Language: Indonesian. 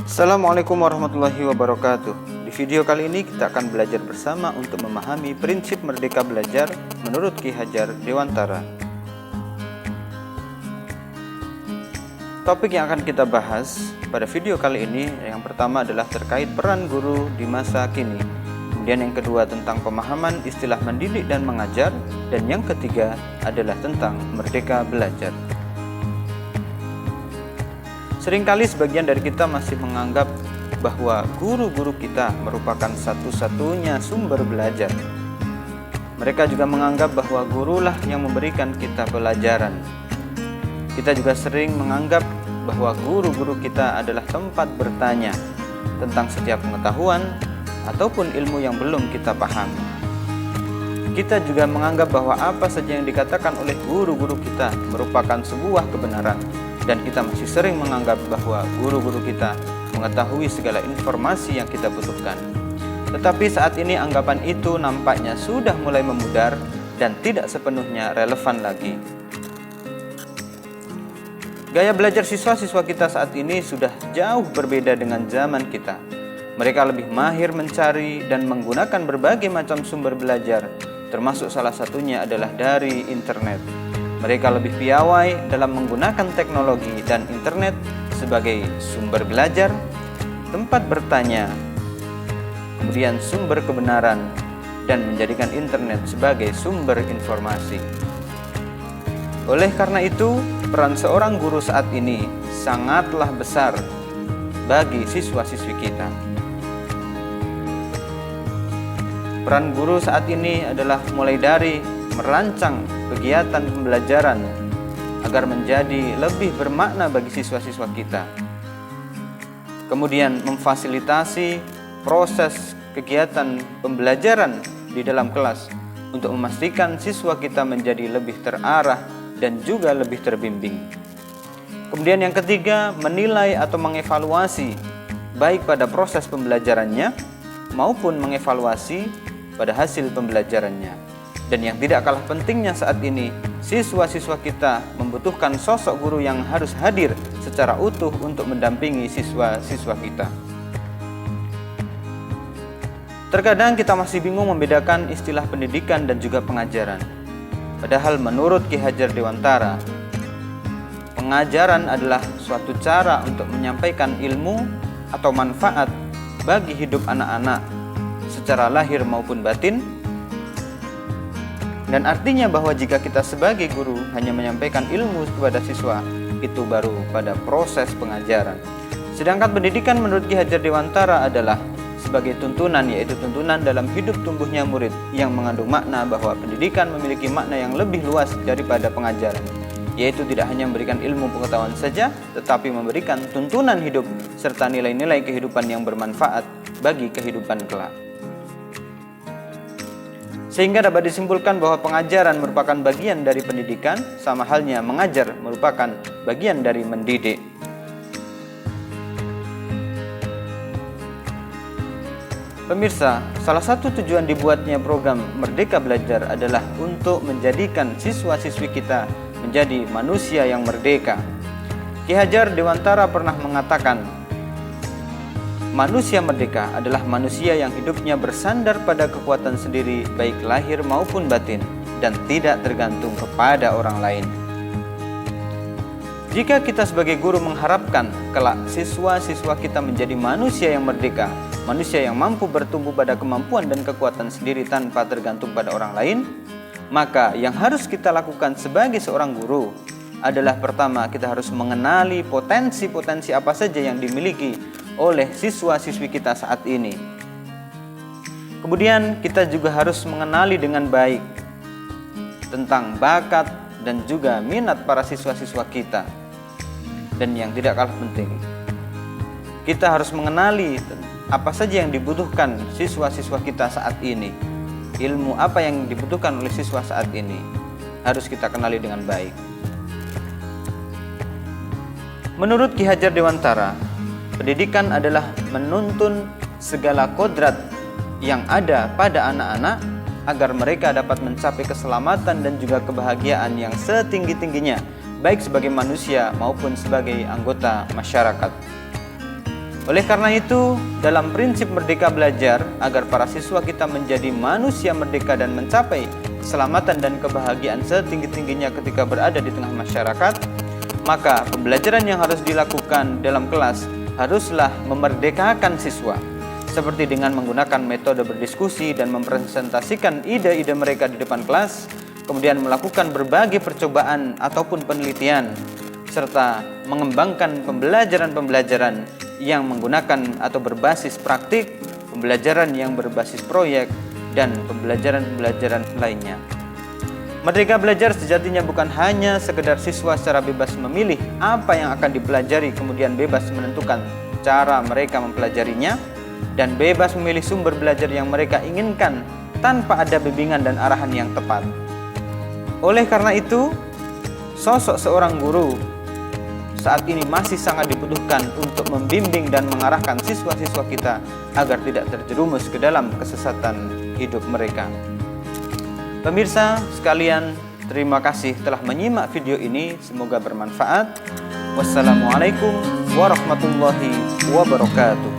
Assalamualaikum warahmatullahi wabarakatuh. Di video kali ini kita akan belajar bersama untuk memahami prinsip merdeka belajar menurut Ki Hajar Dewantara. Topik yang akan kita bahas pada video kali ini yang pertama adalah terkait peran guru di masa kini. Kemudian yang kedua tentang pemahaman istilah mendidik dan mengajar, dan yang ketiga adalah tentang merdeka belajar. Seringkali sebagian dari kita masih menganggap bahwa guru-guru kita merupakan satu-satunya sumber belajar. Mereka juga menganggap bahwa gurulah yang memberikan kita pelajaran. Kita juga sering menganggap bahwa guru-guru kita adalah tempat bertanya tentang setiap pengetahuan ataupun ilmu yang belum kita pahami. Kita juga menganggap bahwa apa saja yang dikatakan oleh guru-guru kita merupakan sebuah kebenaran. Dan kita masih sering menganggap bahwa guru-guru kita mengetahui segala informasi yang kita butuhkan. Tetapi saat ini anggapan itu nampaknya sudah mulai memudar dan tidak sepenuhnya relevan lagi. Gaya belajar siswa-siswa kita saat ini sudah jauh berbeda dengan zaman kita. Mereka lebih mahir mencari dan menggunakan berbagai macam sumber belajar, termasuk salah satunya adalah dari internet. Mereka lebih piawai dalam menggunakan teknologi dan internet sebagai sumber belajar, tempat bertanya, kemudian sumber kebenaran, dan menjadikan internet sebagai sumber informasi. Oleh karena itu, peran seorang guru saat ini sangatlah besar bagi siswa-siswi kita. Peran guru saat ini adalah mulai dari merancang kegiatan pembelajaran agar menjadi lebih bermakna bagi siswa-siswa kita. Kemudian memfasilitasi proses kegiatan pembelajaran di dalam kelas untuk memastikan siswa kita menjadi lebih terarah dan juga lebih terbimbing. Kemudian yang ketiga, menilai atau mengevaluasi baik pada proses pembelajarannya maupun mengevaluasi pada hasil pembelajarannya. Dan yang tidak kalah pentingnya saat ini, siswa-siswa kita membutuhkan sosok guru yang harus hadir secara utuh untuk mendampingi siswa-siswa kita. Terkadang kita masih bingung membedakan istilah pendidikan dan juga pengajaran. Padahal menurut Ki Hajar Dewantara, pengajaran adalah suatu cara untuk menyampaikan ilmu atau manfaat bagi hidup anak-anak secara lahir maupun batin. Dan artinya bahwa jika kita sebagai guru hanya menyampaikan ilmu kepada siswa, itu baru pada proses pengajaran. Sedangkan pendidikan menurut Ki Hajar Dewantara adalah sebagai tuntunan, yaitu tuntunan dalam hidup tumbuhnya murid yang mengandung makna bahwa pendidikan memiliki makna yang lebih luas daripada pengajaran, yaitu tidak hanya memberikan ilmu pengetahuan saja, tetapi memberikan tuntunan hidup serta nilai-nilai kehidupan yang bermanfaat bagi kehidupan kelak. Sehingga dapat disimpulkan bahwa pengajaran merupakan bagian dari pendidikan, sama halnya mengajar merupakan bagian dari mendidik. Pemirsa, salah satu tujuan dibuatnya program Merdeka Belajar adalah untuk menjadikan siswa-siswi kita menjadi manusia yang merdeka. Ki Hajar Dewantara pernah mengatakan, manusia merdeka adalah manusia yang hidupnya bersandar pada kekuatan sendiri baik lahir maupun batin dan tidak tergantung kepada orang lain. Jika kita sebagai guru mengharapkan kelak siswa-siswa kita menjadi manusia yang merdeka, manusia yang mampu bertumbuh pada kemampuan dan kekuatan sendiri tanpa tergantung pada orang lain, maka yang harus kita lakukan sebagai seorang guru adalah pertama, kita harus mengenali potensi-potensi apa saja yang dimiliki oleh siswa-siswi kita saat ini. Kemudian kita juga harus mengenali dengan baik tentang bakat dan juga minat para siswa-siswa kita. Dan yang tidak kalah penting, kita harus mengenali apa saja yang dibutuhkan siswa-siswa kita saat ini. Ilmu apa yang dibutuhkan oleh siswa saat ini harus kita kenali dengan baik. Menurut Ki Hajar Dewantara, pendidikan adalah menuntun segala kodrat yang ada pada anak-anak agar mereka dapat mencapai keselamatan dan juga kebahagiaan yang setinggi-tingginya, baik sebagai manusia maupun sebagai anggota masyarakat. Oleh karena itu, dalam prinsip merdeka belajar, agar para siswa kita menjadi manusia merdeka dan mencapai keselamatan dan kebahagiaan setinggi-tingginya ketika berada di tengah masyarakat, maka pembelajaran yang harus dilakukan dalam kelas haruslah memerdekakan siswa, seperti dengan menggunakan metode berdiskusi dan mempresentasikan ide-ide mereka di depan kelas, kemudian melakukan berbagai percobaan ataupun penelitian, serta mengembangkan pembelajaran-pembelajaran yang menggunakan atau berbasis praktik, pembelajaran yang berbasis proyek, dan pembelajaran-pembelajaran lainnya. Merdeka belajar sejatinya bukan hanya sekedar siswa secara bebas memilih apa yang akan dipelajari, kemudian bebas menentukan cara mereka mempelajarinya, dan bebas memilih sumber belajar yang mereka inginkan tanpa ada bimbingan dan arahan yang tepat. Oleh karena itu, sosok seorang guru saat ini masih sangat dibutuhkan untuk membimbing dan mengarahkan siswa-siswa kita agar tidak terjerumus ke dalam kesesatan hidup mereka. Pemirsa sekalian, terima kasih telah menyimak video ini, semoga bermanfaat. Wassalamualaikum warahmatullahi wabarakatuh.